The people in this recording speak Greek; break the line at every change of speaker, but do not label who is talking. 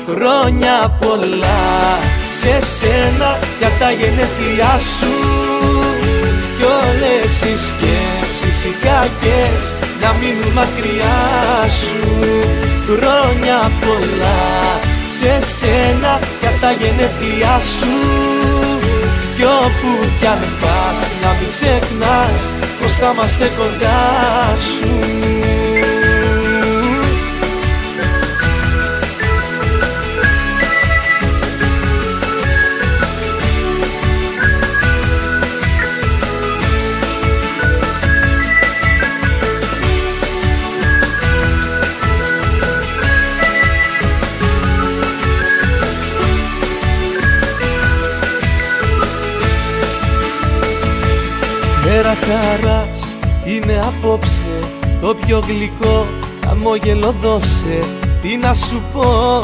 χρόνια πολλά σε σένα για τα γενέθλιά σου. Κι όλες οι σκέψεις οι κακές να μείνουν μακριά σου. Χρόνια πολλά σε σένα για τα γενέθλιά σου. Κι όπου κι αν πας να μην ξεχνάς πως θα είμαστε κοντά σου. Μέρα χαράς είναι απόψε, το πιο γλυκό χαμόγελο δώσε. Τι να σου πω,